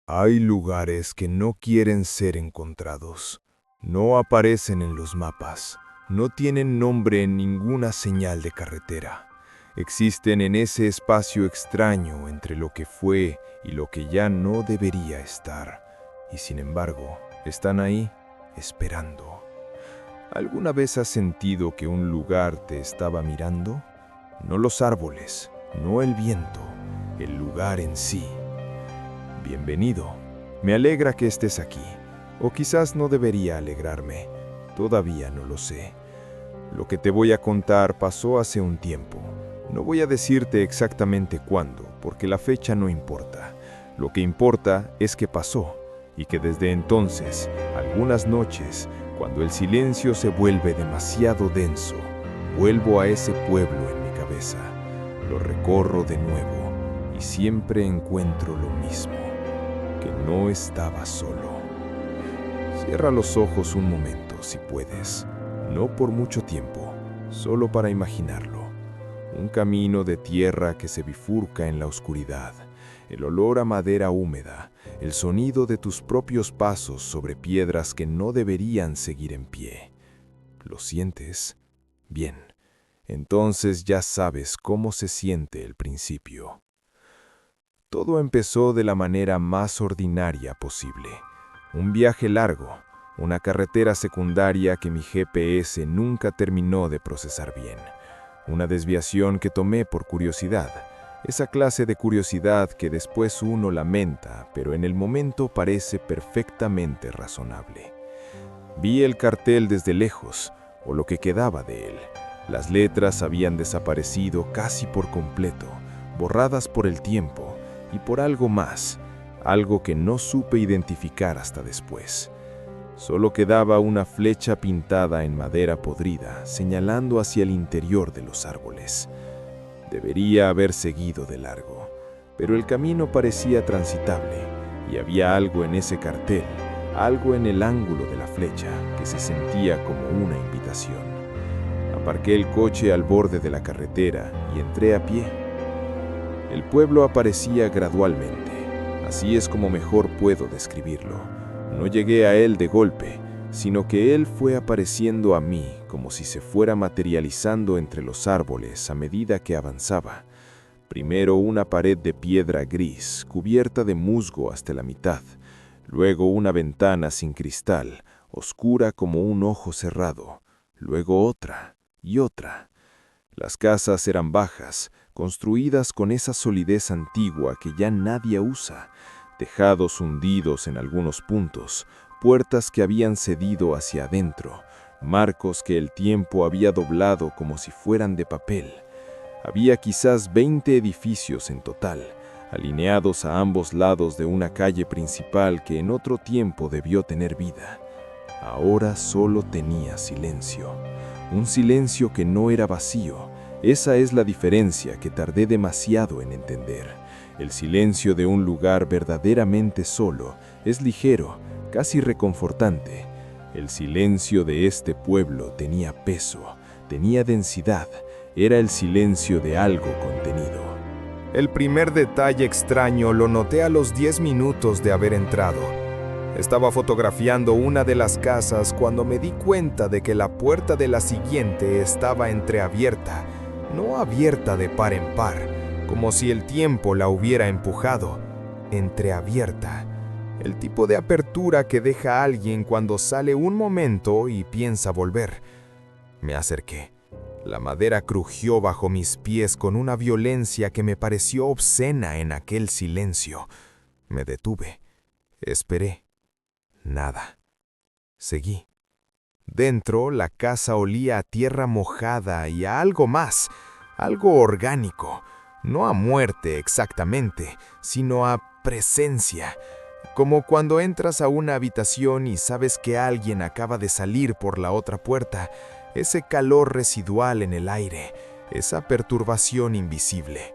Hay lugares que no quieren ser encontrados. No aparecen en los mapas. No tienen nombre en ninguna señal de carretera. Existen en ese espacio extraño entre lo que fue y lo que ya no debería estar. Y sin embargo, están ahí, esperando. ¿Alguna vez has sentido que un lugar te estaba mirando? No los árboles, no el viento, el lugar en sí. Bienvenido. Me alegra que estés aquí. O quizás no debería alegrarme. Todavía no lo sé. Lo que te voy a contar pasó hace un tiempo. No voy a decirte exactamente cuándo, porque la fecha no importa. Lo que importa es que pasó, y que desde entonces, algunas noches, cuando el silencio se vuelve demasiado denso, vuelvo a ese pueblo en mi cabeza. Lo recorro de nuevo, y siempre encuentro lo mismo, que no estaba solo. Cierra los ojos un momento, si puedes. No por mucho tiempo, solo para imaginarlo. Un camino de tierra que se bifurca en la oscuridad, el olor a madera húmeda, el sonido de tus propios pasos sobre piedras que no deberían seguir en pie. ¿Lo sientes? Bien, entonces ya sabes cómo se siente el principio. Todo empezó de la manera más ordinaria posible. Un viaje largo, una carretera secundaria que mi GPS nunca terminó de procesar bien. Una desviación que tomé por curiosidad, esa clase de curiosidad que después uno lamenta, pero en el momento parece perfectamente razonable. Vi el cartel desde lejos, o lo que quedaba de él. Las letras habían desaparecido casi por completo, borradas por el tiempo y por algo más, algo que no supe identificar hasta después. Solo quedaba una flecha pintada en madera podrida, señalando hacia el interior de los árboles. Debería haber seguido de largo, pero el camino parecía transitable, y había algo en ese cartel, algo en el ángulo de la flecha, que se sentía como una invitación. Aparqué el coche al borde de la carretera y entré a pie. El pueblo aparecía gradualmente, así es como mejor puedo describirlo. No llegué a él de golpe, sino que él fue apareciendo a mí como si se fuera materializando entre los árboles a medida que avanzaba. Primero una pared de piedra gris, cubierta de musgo hasta la mitad. Luego una ventana sin cristal, oscura como un ojo cerrado. Luego otra y otra. Las casas eran bajas, construidas con esa solidez antigua que ya nadie usa. Tejados hundidos en algunos puntos, puertas que habían cedido hacia adentro, marcos que el tiempo había doblado como si fueran de papel. Había quizás 20 edificios en total, alineados a ambos lados de una calle principal que en otro tiempo debió tener vida. Ahora solo tenía silencio, un silencio que no era vacío. Esa es la diferencia que tardé demasiado en entender. El silencio de un lugar verdaderamente solo es ligero, casi reconfortante. El silencio de este pueblo tenía peso, tenía densidad, era el silencio de algo contenido. El primer detalle extraño lo noté a los 10 minutos de haber entrado. Estaba fotografiando una de las casas cuando me di cuenta de que la puerta de la siguiente estaba entreabierta, no abierta de par en par, como si el tiempo la hubiera empujado, entreabierta. El tipo de apertura que deja a alguien cuando sale un momento y piensa volver. Me acerqué. La madera crujió bajo mis pies con una violencia que me pareció obscena en aquel silencio. Me detuve. Esperé. Nada. Seguí. Dentro, la casa olía a tierra mojada y a algo más, algo orgánico. No a muerte exactamente, sino a presencia. Como cuando entras a una habitación y sabes que alguien acaba de salir por la otra puerta, ese calor residual en el aire, esa perturbación invisible.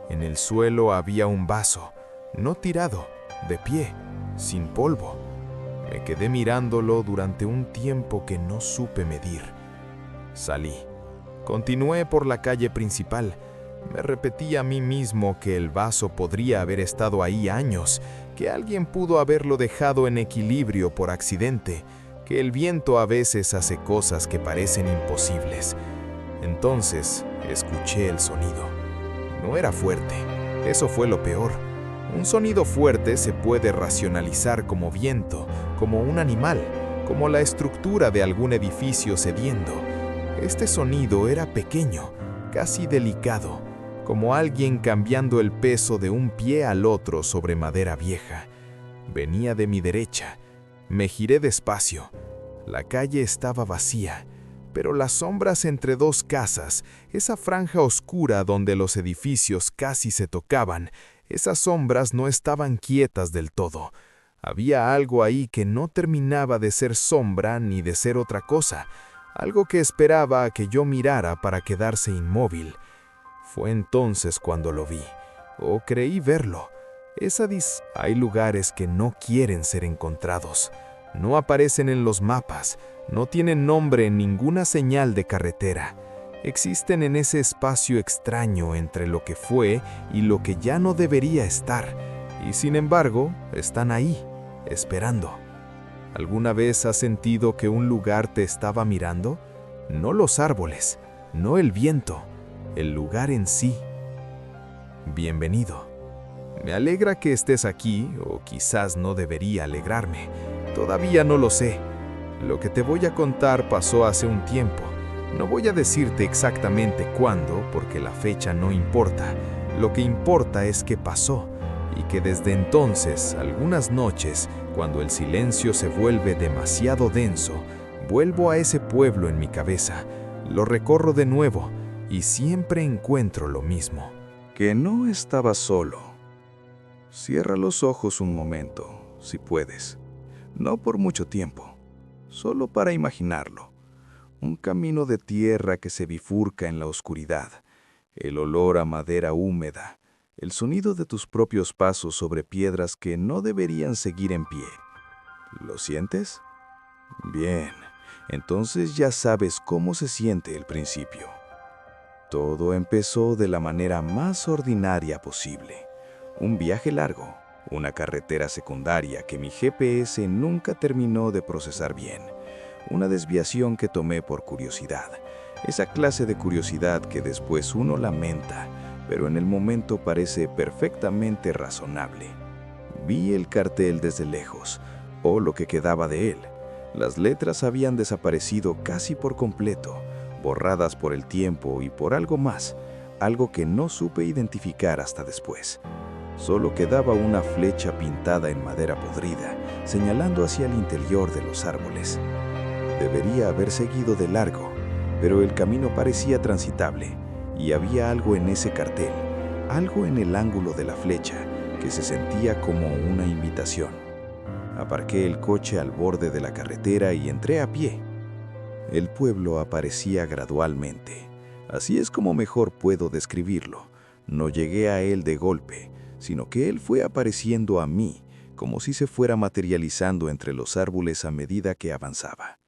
En el suelo había un vaso, no tirado, de pie, sin polvo. Me quedé mirándolo durante un tiempo que no supe medir. Salí. Continué por la calle principal. Me repetí a mí mismo que el vaso podría haber estado ahí años, que alguien pudo haberlo dejado en equilibrio por accidente, que el viento a veces hace cosas que parecen imposibles. Entonces, escuché el sonido. No era fuerte, eso fue lo peor. Un sonido fuerte se puede racionalizar como viento, como un animal, como la estructura de algún edificio cediendo. Este sonido era pequeño, casi delicado, como alguien cambiando el peso de un pie al otro sobre madera vieja. Venía de mi derecha. Me giré despacio. La calle estaba vacía, pero las sombras entre dos casas, esa franja oscura donde los edificios casi se tocaban, esas sombras no estaban quietas del todo. Había algo ahí que no terminaba de ser sombra ni de ser otra cosa, algo que esperaba a que yo mirara para quedarse inmóvil. Fue entonces cuando lo vi, o creí verlo. Hay lugares que no quieren ser encontrados. No aparecen en los mapas, no tienen nombre en ninguna señal de carretera. Existen en ese espacio extraño entre lo que fue y lo que ya no debería estar, y sin embargo, están ahí, esperando. ¿Alguna vez has sentido que un lugar te estaba mirando? No los árboles, no el viento, el lugar en sí. Bienvenido. Me alegra que estés aquí, o quizás no debería alegrarme. Todavía no lo sé. Lo que te voy a contar pasó hace un tiempo. No voy a decirte exactamente cuándo, porque la fecha no importa. Lo que importa es que pasó, y que desde entonces, algunas noches, cuando el silencio se vuelve demasiado denso, vuelvo a ese pueblo en mi cabeza, lo recorro de nuevo, y siempre encuentro lo mismo. Que no estaba solo. Cierra los ojos un momento, si puedes. No por mucho tiempo, solo para imaginarlo. Un camino de tierra que se bifurca en la oscuridad, el olor a madera húmeda, el sonido de tus propios pasos sobre piedras que no deberían seguir en pie. ¿Lo sientes? Bien, entonces ya sabes cómo se siente el principio. Todo empezó de la manera más ordinaria posible. Un viaje largo, una carretera secundaria que mi GPS nunca terminó de procesar bien. Una desviación que tomé por curiosidad. Esa clase de curiosidad que después uno lamenta, pero en el momento parece perfectamente razonable. Vi el cartel desde lejos, o lo que quedaba de él. Las letras habían desaparecido casi por completo, borradas por el tiempo y por algo más, algo que no supe identificar hasta después. Solo quedaba una flecha pintada en madera podrida, señalando hacia el interior de los árboles. Debería haber seguido de largo, pero el camino parecía transitable, y había algo en ese cartel, algo en el ángulo de la flecha, que se sentía como una invitación. Aparqué el coche al borde de la carretera y entré a pie. El pueblo aparecía gradualmente. Así es como mejor puedo describirlo. No llegué a él de golpe, sino que él fue apareciendo a mí, como si se fuera materializando entre los árboles a medida que avanzaba.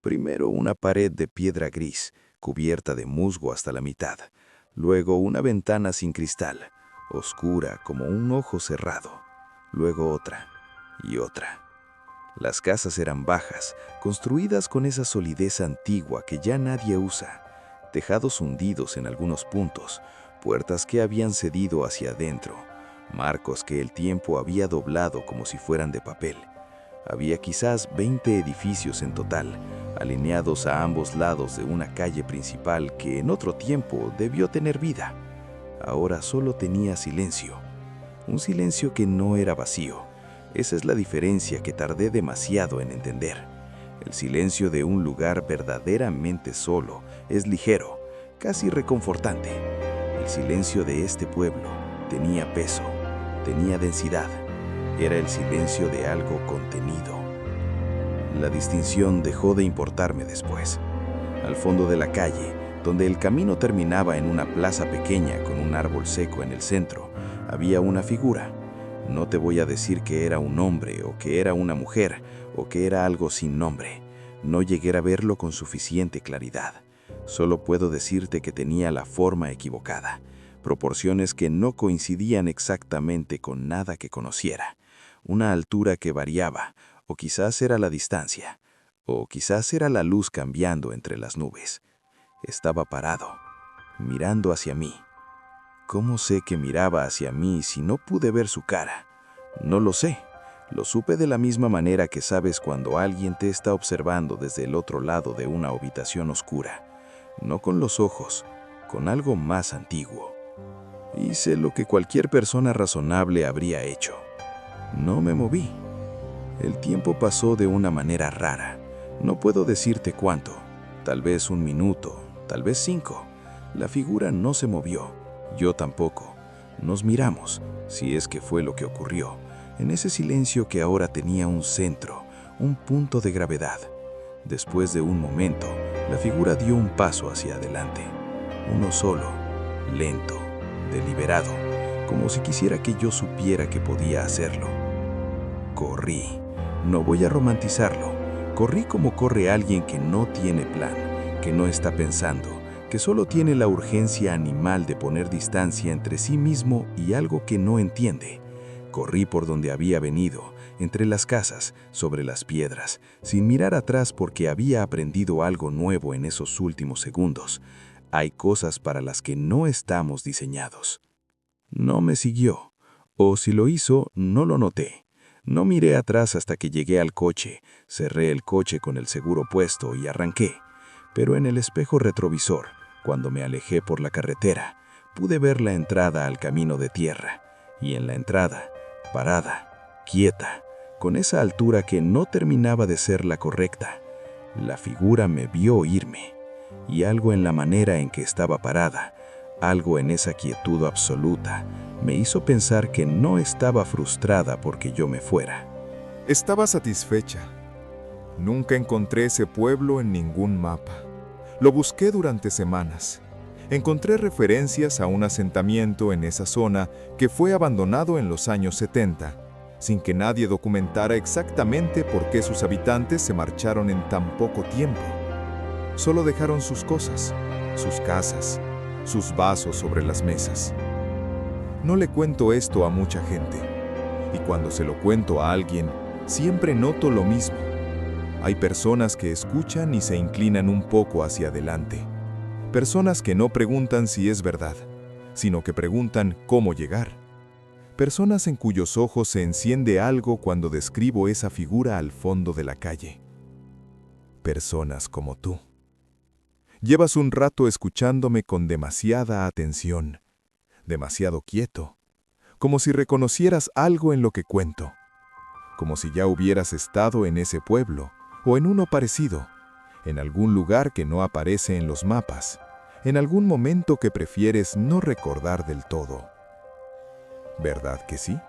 Primero una pared de piedra gris, cubierta de musgo hasta la mitad. Luego una ventana sin cristal, oscura como un ojo cerrado. Luego otra y otra. Las casas eran bajas, construidas con esa solidez antigua que ya nadie usa. Tejados hundidos en algunos puntos, puertas que habían cedido hacia adentro, marcos que el tiempo había doblado como si fueran de papel. Había quizás 20 edificios en total, alineados a ambos lados de una calle principal que en otro tiempo debió tener vida. Ahora solo tenía silencio. Un silencio que no era vacío. Esa es la diferencia que tardé demasiado en entender. El silencio de un lugar verdaderamente solo es ligero, casi reconfortante. El silencio de este pueblo tenía peso, tenía densidad. Era el silencio de algo contenido. La distinción dejó de importarme después. Al fondo de la calle, donde el camino terminaba en una plaza pequeña con un árbol seco en el centro, había una figura. No te voy a decir que era un hombre, o que era una mujer, o que era algo sin nombre. No llegué a verlo con suficiente claridad. Solo puedo decirte que tenía la forma equivocada. proporciones que no coincidían exactamente con nada que conociera, una altura que variaba, o quizás era la distancia, o quizás era la luz cambiando entre las nubes. Estaba parado, mirando hacia mí. ¿Cómo sé que miraba hacia mí si no pude ver su cara? No lo sé. Lo supe de la misma manera que sabes cuando alguien te está observando desde el otro lado de una habitación oscura. No con los ojos, con algo más antiguo. Hice lo que cualquier persona razonable habría hecho. No me moví. El tiempo pasó de una manera rara. No puedo decirte cuánto. Tal vez 1 minuto, tal vez 5. La figura no se movió. Yo tampoco. Nos miramos, si es que fue lo que ocurrió, en ese silencio que ahora tenía un centro, un punto de gravedad. Después de un momento, la figura dio un paso hacia adelante. Uno solo, lento, deliberado, como si quisiera que yo supiera que podía hacerlo. Corrí. No voy a romantizarlo. Corrí como corre alguien que no tiene plan, que no está pensando, que solo tiene la urgencia animal de poner distancia entre sí mismo y algo que no entiende. Corrí por donde había venido, entre las casas, sobre las piedras, sin mirar atrás porque había aprendido algo nuevo en esos últimos segundos. Hay cosas para las que no estamos diseñados. No me siguió, o si lo hizo, no lo noté. No miré atrás hasta que llegué al coche, cerré el coche con el seguro puesto y arranqué. Pero en el espejo retrovisor, cuando me alejé por la carretera, pude ver la entrada al camino de tierra, y en la entrada, parada, quieta, con esa altura que no terminaba de ser la correcta, la figura me vio irme, y algo en la manera en que estaba parada, algo en esa quietud absoluta, me hizo pensar que no estaba frustrada porque yo me fuera. Estaba satisfecha. Nunca encontré ese pueblo en ningún mapa. Lo busqué durante semanas. Encontré referencias a un asentamiento en esa zona que fue abandonado en los años 70, sin que nadie documentara exactamente por qué sus habitantes se marcharon en tan poco tiempo. Solo dejaron sus cosas, sus casas, sus vasos sobre las mesas. No le cuento esto a mucha gente, y cuando se lo cuento a alguien, siempre noto lo mismo. Hay personas que escuchan y se inclinan un poco hacia adelante. Personas que no preguntan si es verdad, sino que preguntan cómo llegar. Personas en cuyos ojos se enciende algo cuando describo esa figura al fondo de la calle. Personas como tú. Llevas un rato escuchándome con demasiada atención, demasiado quieto, como si reconocieras algo en lo que cuento, como si ya hubieras estado en ese pueblo o en uno parecido, en algún lugar que no aparece en los mapas, en algún momento que prefieres no recordar del todo. ¿Verdad que sí?